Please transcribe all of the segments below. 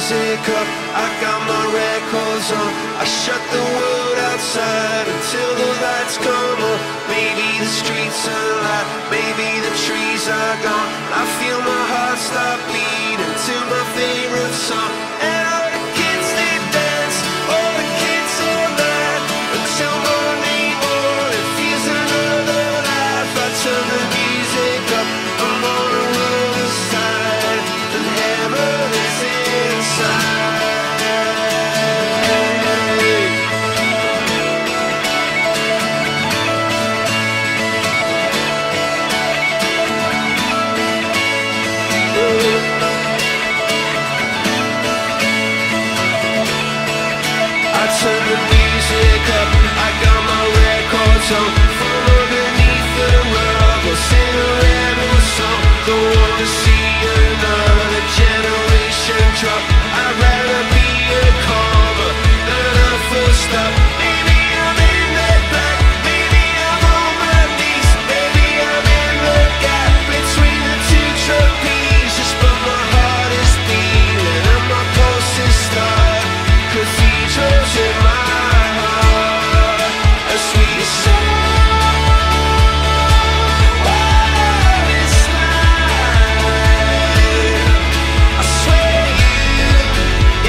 music up, I got my records on. I shut the world outside until the lights come on. Maybe the streets are alive, maybe the trees are gone. I feel my heart stop beating to my favorite song. And all the kids they dance, all the kids all night until morning morning feels another life. I turn the music up, I'm on the other side, and heaven is inside. I turn the music up, I got my records on. From underneath the rug, we'll sing a rebel song. Don't wanna see another generation drop. I'd rather be a comma than a full stop. Maybe I'm in the black, maybe I'm on my knees, maybe I'm in the gap between the two trapezes. But my heart is beating and my pulse is starting. Cathedrals in my heart, a sweet song. What is life? I swear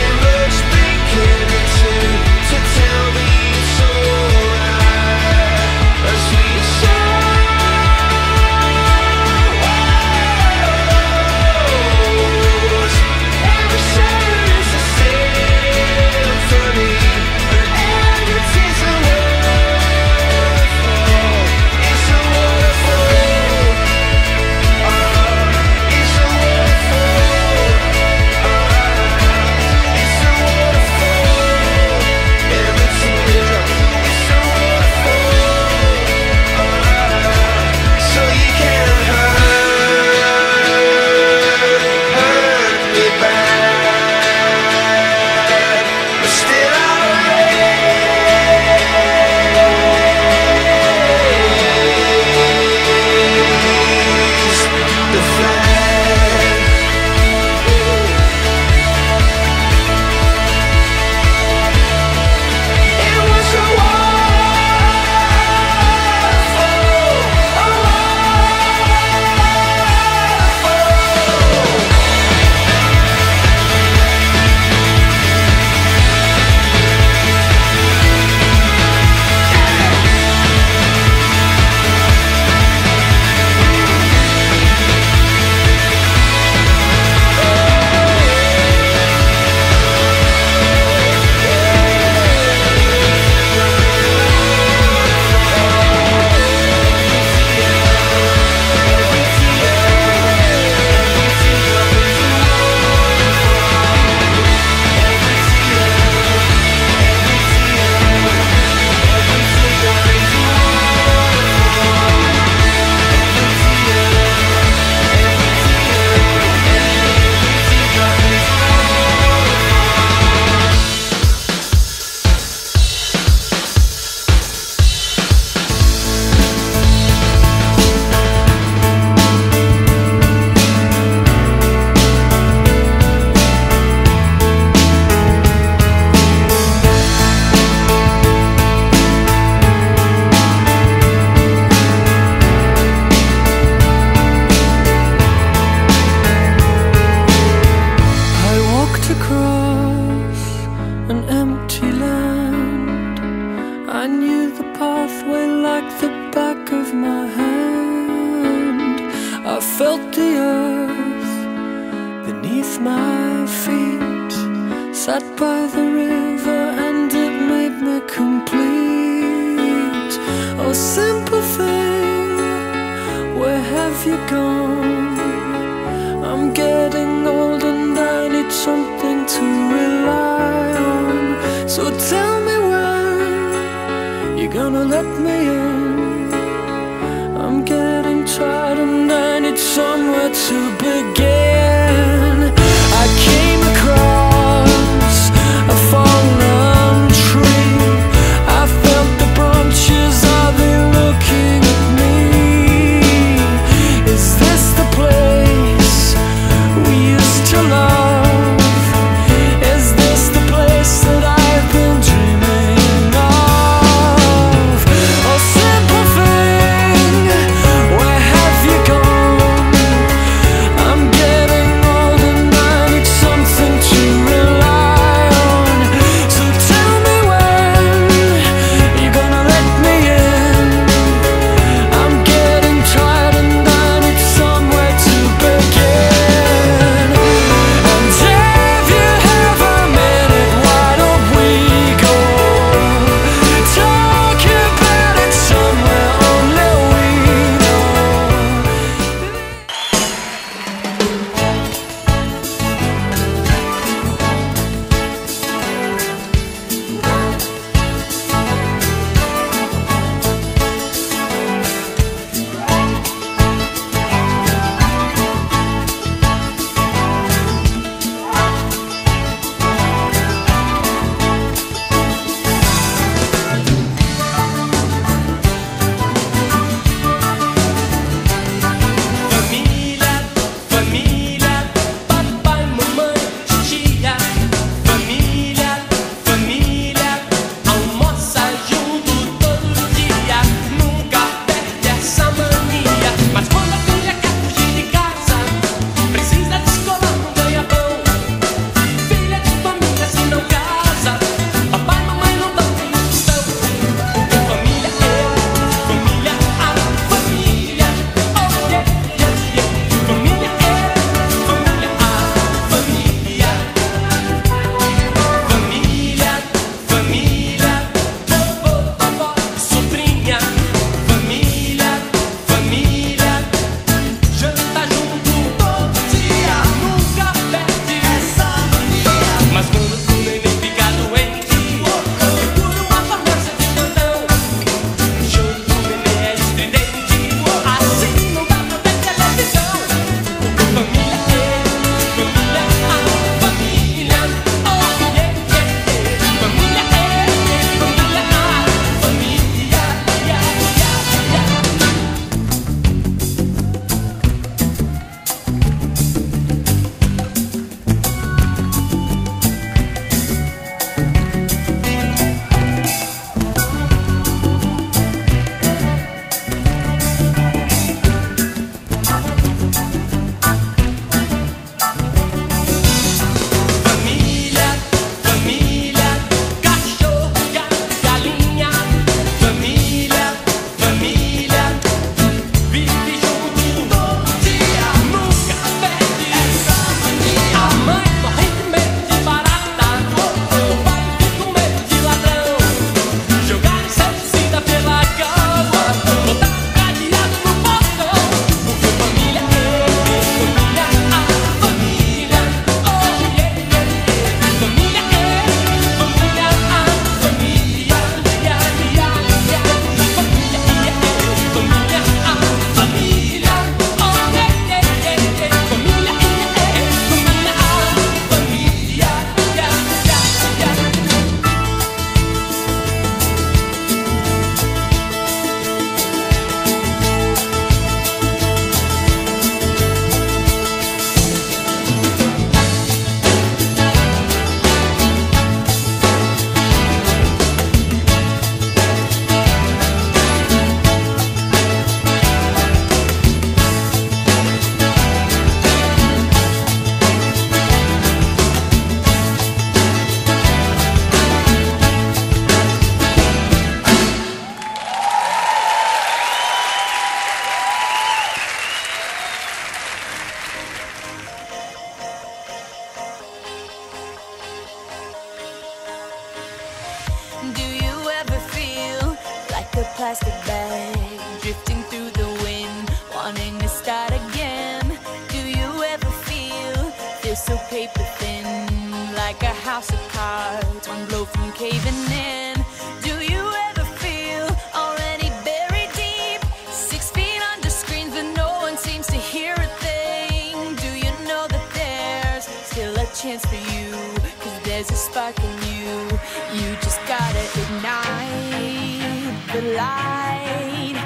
it looks blinking to tell me it's alright. A sweet song. Every sound is a symphony. I knew the pathway like the back of my hand. I felt the earth beneath my feet, sat by the river and it made me complete. Oh, simple thing, where have you gone? I'm getting old and I need something to rely on. So tell me when you're gonna let me in. I'm getting tired and I need somewhere to begin. I came across a fallen tree. I felt the branches, are they looking at me? Is this the place we used to love? a plastic bag, drifting through the wind, wanting to start again. Do you ever feel so paper thin, like a house of cards, one blow from caving in? Do you ever feel already buried deep, 6 feet under screens, but no one seems to hear a thing? Do you know that there's still a chance for you, 'cause there's a spark in you? You just gotta ignite the light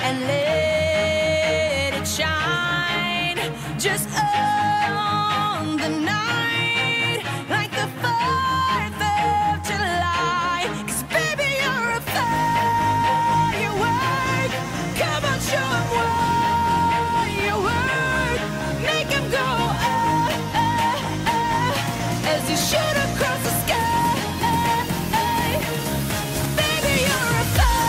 and let it shine. Just on the night, like the 4th of July. 'Cause baby, you're a firework. Come on, show 'em what you work. Make 'em go as you shoot across the sky. Baby, you're a firework.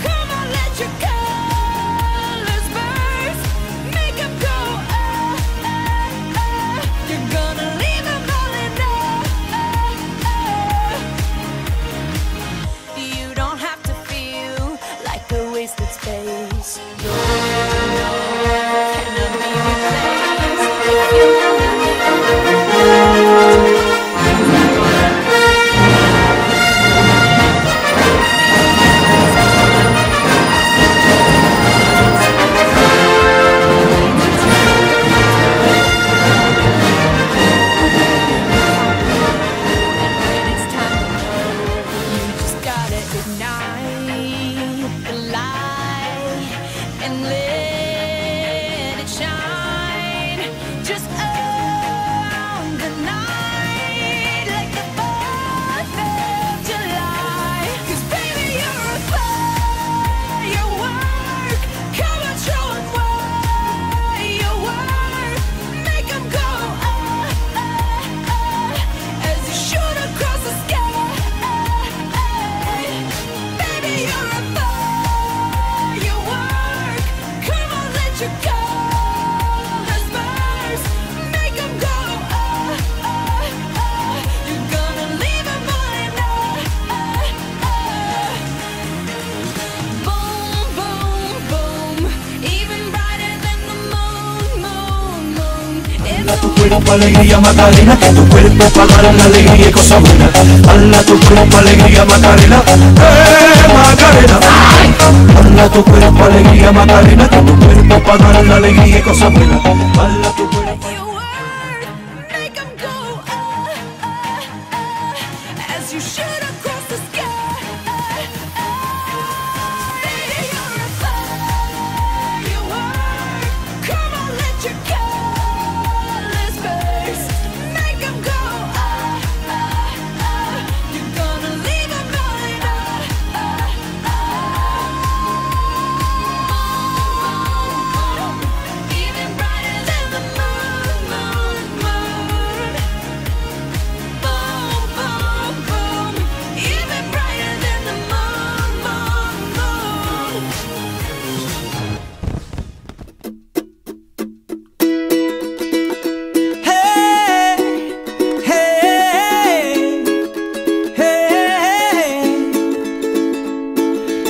Come on, let your colors burst. Make 'em go you're gonna leave 'em all in You don't have to feel like a wasted space. Cannot be tu cuerpo alegría Macarena, que tu cuerpo para dar la alegría y cosas buenas. Hala tu cuerpo alegría Macarena, Macarena. Hala tu cuerpo alegría Macarena, que tu cuerpo para dar la alegría y cosas buenas. Hala tu cuerpo.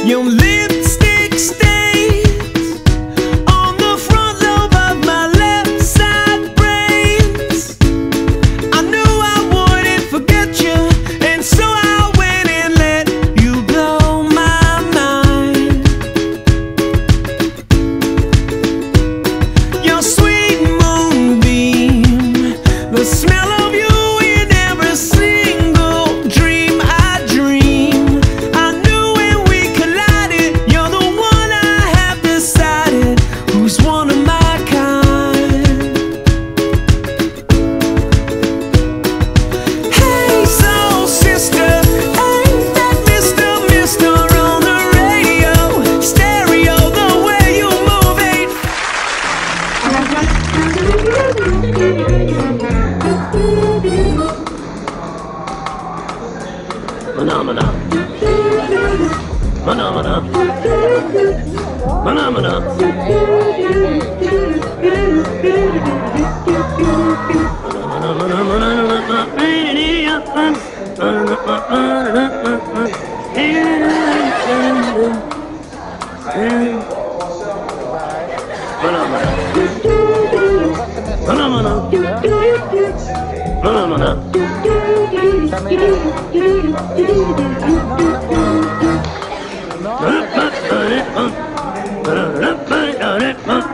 Your lipstick stains on the front lobe of my left side brains. I knew I wouldn't forget you, and so I went and let you blow my mind. Your sweet moonbeam, the smell of you in every single dream I dream. I knew when we collided, you're the one I have decided who's one of my kind. Hey, soul sister, ain't that Mr. on the radio? Stereo, the way you move ain't Phenomena. Phenomena. Phenomena. Phenomena. Mana